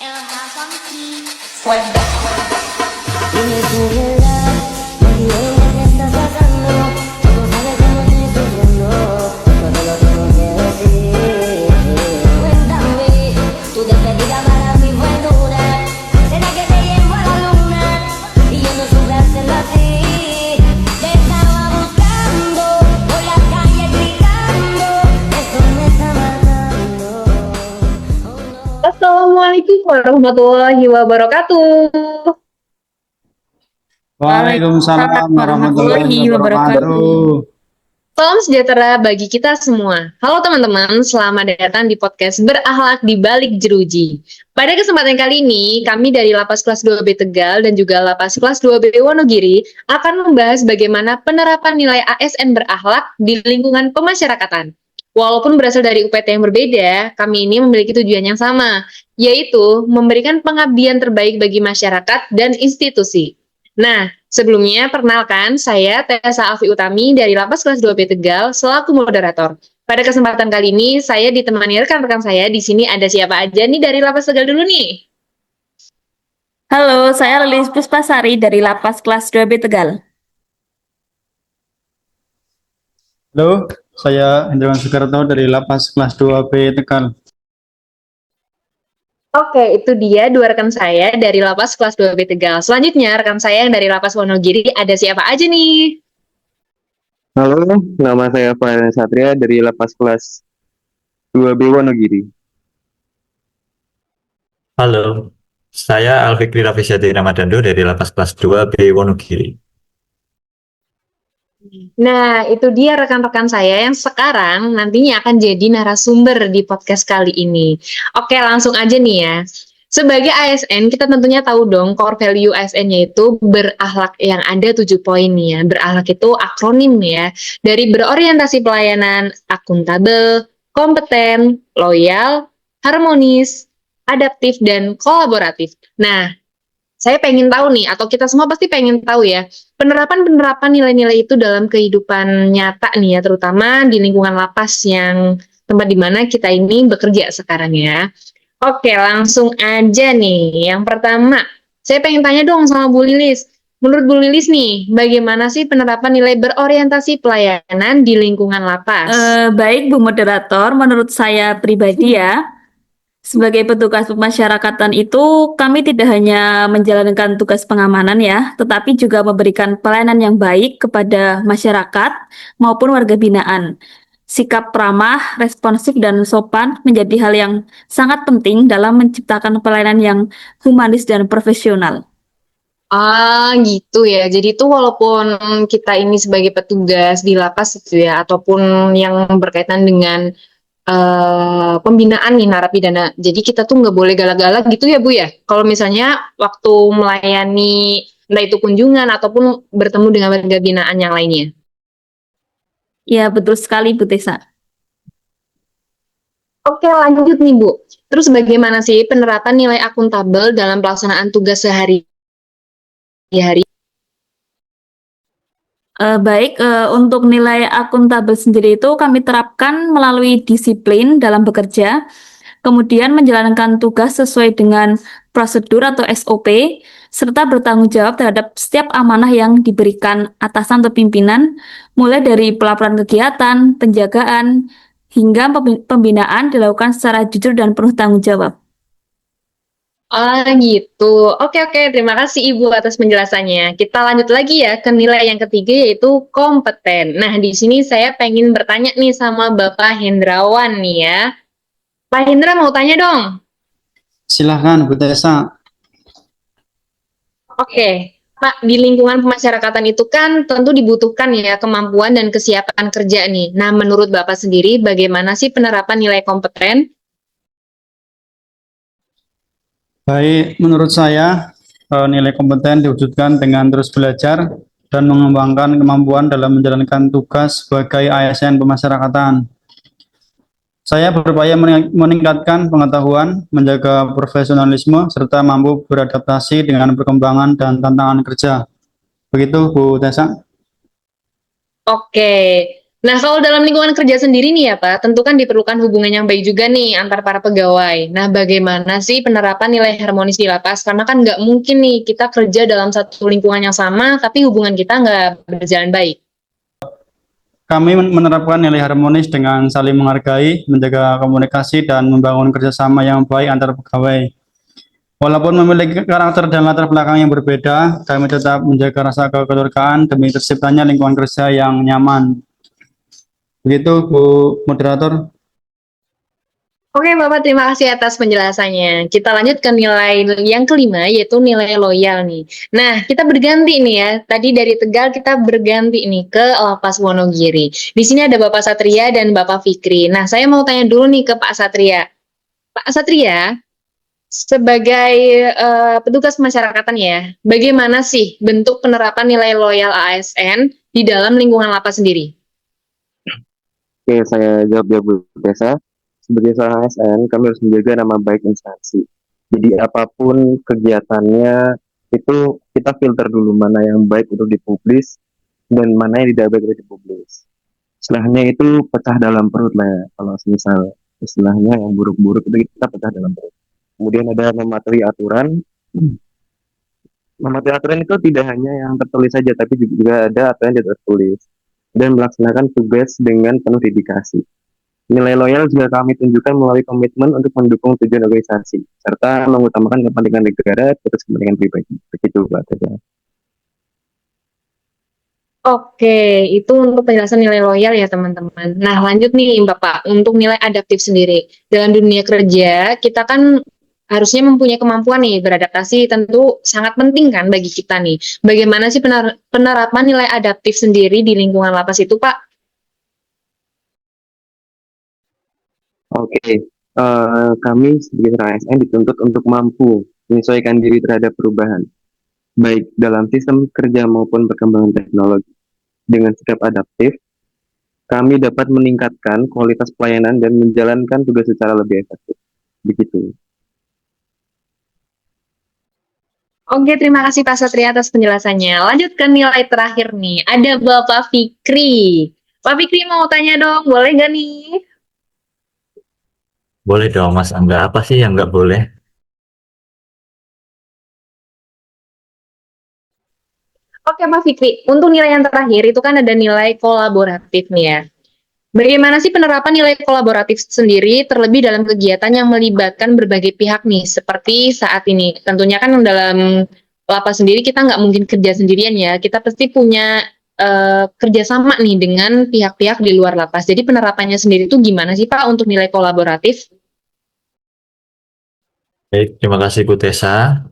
Dime tu verdad, porque ella te está sacando. Tú no sabes cómo estoy sufriendo, todo lo tengo que decir. Cuéntame, tu despedida para mí fue dura. ¿Será que te llevo a la luna? Y yo no supe hacerlo así. Te estaba buscando, por la calle gritando. Eso me está matando. Oh no. Assalamualaikum warahmatullahi wabarakatuh. Waalaikumsalam warahmatullahi wabarakatuh. Salam sejahtera bagi kita semua. Halo teman-teman, selamat datang di podcast Berakhlak di Balik Jeruji. Pada kesempatan kali ini, kami dari Lapas Kelas 2B Tegal dan juga Lapas Kelas 2B Wonogiri akan membahas bagaimana penerapan nilai ASN berakhlak di lingkungan pemasyarakatan. Walaupun berasal dari UPT yang berbeda, kami ini memiliki tujuan yang sama, yaitu memberikan pengabdian terbaik bagi masyarakat dan institusi. Nah, sebelumnya perkenalkan saya Tessa Alfi Utami dari Lapas Kelas 2B Tegal selaku moderator. Pada kesempatan kali ini saya ditemani rekan-rekan saya. Di sini ada siapa aja nih dari Lapas Tegal dulu nih? Halo, saya Lilis Puspasari dari Lapas Kelas 2B Tegal. Halo, saya Hendrawan Soekarto dari Lapas Kelas 2B Tegal. Oke, itu dia dua rekan saya dari Lapas Kelas 2B Tegal. Selanjutnya rekan saya yang dari Lapas Wonogiri ada siapa aja nih? Halo, nama saya Farhan Satria dari Lapas Kelas 2B Wonogiri. Halo, saya Alfikri Rafisyadi Ramadando dari Lapas Kelas 2B Wonogiri. Nah, itu dia rekan-rekan saya yang sekarang nantinya akan jadi narasumber di podcast kali ini. Oke, langsung aja nih ya. Sebagai ASN, kita tentunya tahu dong core value ASN-nya itu berakhlak, yang ada 7 poin nih ya. Berakhlak itu akronim ya. Dari berorientasi pelayanan, akuntabel, kompeten, loyal, harmonis, adaptif, dan kolaboratif. Nah, saya pengen tahu nih, atau kita semua pasti pengen tahu ya, penerapan nilai-nilai itu dalam kehidupan nyata nih ya, terutama di lingkungan lapas yang tempat di mana kita ini bekerja sekarang ya. Oke, langsung aja nih. Yang pertama, saya pengen tanya dong sama Bu Lilis. Menurut Bu Lilis nih, bagaimana sih penerapan nilai berorientasi pelayanan di lingkungan lapas? Baik, Bu Moderator, menurut saya pribadi ya, sebagai petugas pemasyarakatan itu kami tidak hanya menjalankan tugas pengamanan ya, tetapi juga memberikan pelayanan yang baik kepada masyarakat maupun warga binaan. Sikap ramah, responsif, dan sopan menjadi hal yang sangat penting dalam menciptakan pelayanan yang humanis dan profesional. Ah, gitu ya. Jadi itu walaupun kita ini sebagai petugas di lapas itu ya, ataupun yang berkaitan dengan pembinaan nih narapidana. Jadi kita tuh nggak boleh galak-galak gitu ya, Bu ya. Kalau misalnya waktu melayani entah itu kunjungan ataupun bertemu dengan warga binaan yang lainnya. Ya, betul sekali, Bu Tessa. Oke, lanjut nih, Bu. Terus bagaimana sih penerapan nilai akuntabel dalam pelaksanaan tugas sehari-hari? Baik, untuk nilai akuntabel sendiri itu kami terapkan melalui disiplin dalam bekerja, kemudian menjalankan tugas sesuai dengan prosedur atau SOP, serta bertanggung jawab terhadap setiap amanah yang diberikan atasan atau pimpinan, mulai dari pelaporan kegiatan, penjagaan, hingga pembinaan dilakukan secara jujur dan penuh tanggung jawab. Ah, gitu. Oke, terima kasih Ibu atas penjelasannya. Kita lanjut lagi ya ke nilai yang ketiga yaitu kompeten. Nah, di sini saya pengen bertanya nih sama Bapak Hendrawan nih ya. Pak Hendra mau tanya dong. Silahkan Bu Tessa. Oke, Pak, di lingkungan pemasyarakatan itu kan tentu dibutuhkan ya kemampuan dan kesiapan kerja nih. Nah, menurut Bapak sendiri bagaimana sih penerapan nilai kompeten? Baik, menurut saya nilai kompeten diwujudkan dengan terus belajar dan mengembangkan kemampuan dalam menjalankan tugas sebagai ASN pemasyarakatan. Saya berupaya meningkatkan pengetahuan, menjaga profesionalisme, serta mampu beradaptasi dengan perkembangan dan tantangan kerja. Begitu, Bu Tessa. Oke, Nah, kalau dalam lingkungan kerja sendiri nih ya Pak, tentu kan diperlukan hubungan yang baik juga nih antar para pegawai. Nah, bagaimana sih penerapan nilai harmonis di lapas? Karena kan nggak mungkin nih kita kerja dalam satu lingkungan yang sama, tapi hubungan kita nggak berjalan baik. Kami menerapkan nilai harmonis dengan saling menghargai, menjaga komunikasi, dan membangun kerjasama yang baik antar pegawai. Walaupun memiliki karakter dan latar belakang yang berbeda, kami tetap menjaga rasa kekeluargaan demi terciptanya lingkungan kerja yang nyaman. Begitu, Bu Moderator. Oke Bapak, terima kasih atas penjelasannya. Kita lanjut ke nilai yang kelima, yaitu nilai loyal nih. Nah, kita berganti nih ya. Tadi dari Tegal kita berganti nih ke Lapas Wonogiri. Di sini ada Bapak Satria dan Bapak Fikri. Nah, saya mau tanya dulu nih ke Pak Satria. Pak Satria, sebagai petugas pemasyarakatan ya, bagaimana sih bentuk penerapan nilai loyal ASN di dalam lingkungan lapas sendiri? Oke, saya jawab ya Bu Desa. Sebagai seorang ASN, kami harus menjaga nama baik instansi. Jadi apapun kegiatannya, itu kita filter dulu mana yang baik untuk dipublis dan mana yang tidak baik untuk dipublis. Istilahnya itu pecah dalam perut lah ya. Kalau misal istilahnya yang buruk-buruk itu kita pecah dalam perut. Kemudian ada mematuhi aturan. Mematuhi aturan itu tidak hanya yang tertulis saja, tapi juga ada aturan yang tidak tertulis. Dan melaksanakan tugas dengan penuh dedikasi. Nilai loyal juga kami tunjukkan melalui komitmen untuk mendukung tujuan organisasi, serta mengutamakan kepentingan negara terus kepentingan pribadi. Begitu, Pak Tete. Oke, itu untuk penjelasan nilai loyal ya teman-teman. Nah, lanjut nih Bapak, untuk nilai adaptif sendiri. Dalam dunia kerja, kita kan harusnya mempunyai kemampuan nih beradaptasi, tentu sangat penting kan bagi kita nih. Bagaimana sih penerapan nilai adaptif sendiri di lingkungan lapas itu, Pak? Oke, kami sebagai ASN dituntut untuk mampu menyesuaikan diri terhadap perubahan, baik dalam sistem kerja maupun perkembangan teknologi. Dengan sikap adaptif, kami dapat meningkatkan kualitas pelayanan dan menjalankan tugas secara lebih efektif. Begitu. Oke, terima kasih Pak Satria atas penjelasannya. Lanjut ke nilai terakhir nih. Ada Bapak Fikri. Pak Fikri mau tanya dong, boleh nggak nih? Boleh dong, Mas Angga. Apa sih yang nggak boleh? Oke, Pak Fikri. Untuk nilai yang terakhir itu kan ada nilai kolaboratif nih ya. Bagaimana sih penerapan nilai kolaboratif sendiri terlebih dalam kegiatan yang melibatkan berbagai pihak nih, seperti saat ini. Tentunya kan dalam lapas sendiri kita nggak mungkin kerja sendirian ya, kita pasti punya kerjasama nih dengan pihak-pihak di luar lapas. Jadi penerapannya sendiri itu gimana sih Pak untuk nilai kolaboratif? Baik, terima kasih Bu Tessa.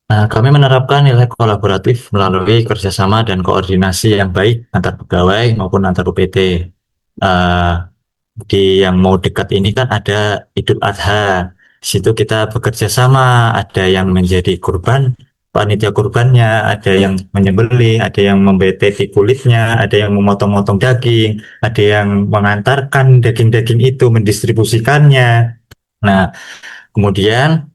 Nah, kami menerapkan nilai kolaboratif melalui kerjasama dan koordinasi yang baik antar pegawai maupun antar UPT. Eh, di yang mau dekat ini kan ada Idul Adha. Di situ kita bekerja sama, ada yang menjadi kurban, panitia kurbannya, ada yang menyembelih, ada yang membeteti kulitnya, ada yang memotong-motong daging, ada yang mengantarkan daging-daging itu, mendistribusikannya. Nah, kemudian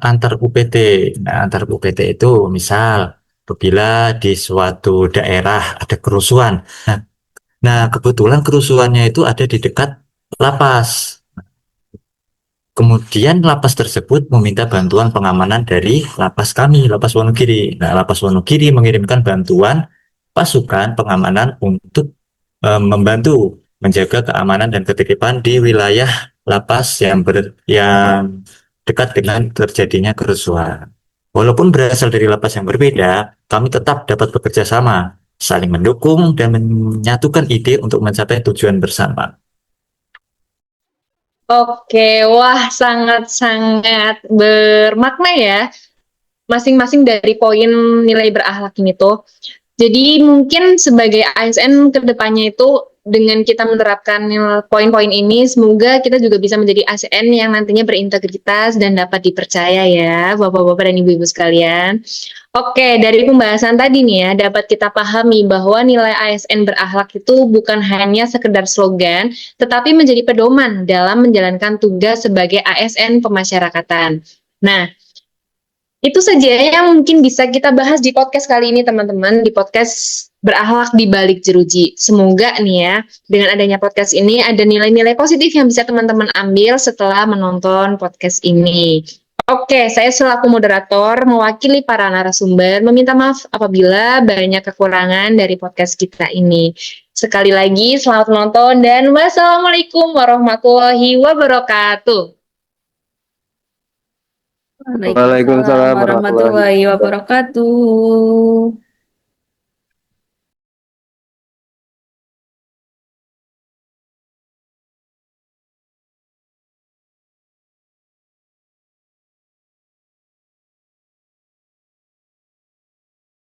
antar UPT. Nah, antar UPT itu misal apabila di suatu daerah ada kerusuhan. Nah, kebetulan kerusuhannya itu ada di dekat lapas. Kemudian lapas tersebut meminta bantuan pengamanan dari lapas kami, Lapas Wonogiri. Nah, Lapas Wonogiri mengirimkan bantuan pasukan pengamanan untuk membantu menjaga keamanan dan ketertiban di wilayah lapas yang dekat dengan terjadinya kerusuhan. Walaupun berasal dari lapas yang berbeda, kami tetap dapat bekerja sama, saling mendukung dan menyatukan ide untuk mencapai tujuan bersama. Oke, wah sangat-sangat bermakna ya, masing-masing dari poin nilai berakhlak ini tuh. Jadi mungkin sebagai ASN kedepannya itu dengan kita menerapkan poin-poin ini, semoga kita juga bisa menjadi ASN yang nantinya berintegritas dan dapat dipercaya ya, Bapak-Bapak dan Ibu-Ibu sekalian. Oke, dari pembahasan tadi nih ya, dapat kita pahami bahwa nilai ASN berakhlak itu bukan hanya sekedar slogan, tetapi menjadi pedoman dalam menjalankan tugas sebagai ASN pemasyarakatan. Nah, itu saja yang mungkin bisa kita bahas di podcast kali ini teman-teman, di podcast berakhlak di balik jeruji. Semoga nih ya, dengan adanya podcast ini ada nilai-nilai positif yang bisa teman-teman ambil setelah menonton podcast ini. Oke, saya selaku moderator mewakili para narasumber meminta maaf apabila banyak kekurangan dari podcast kita ini. Sekali lagi, selamat menonton dan wassalamualaikum warahmatullahi wabarakatuh. Waalaikumsalam warahmatullahi warahmatullahi wabarakatuh.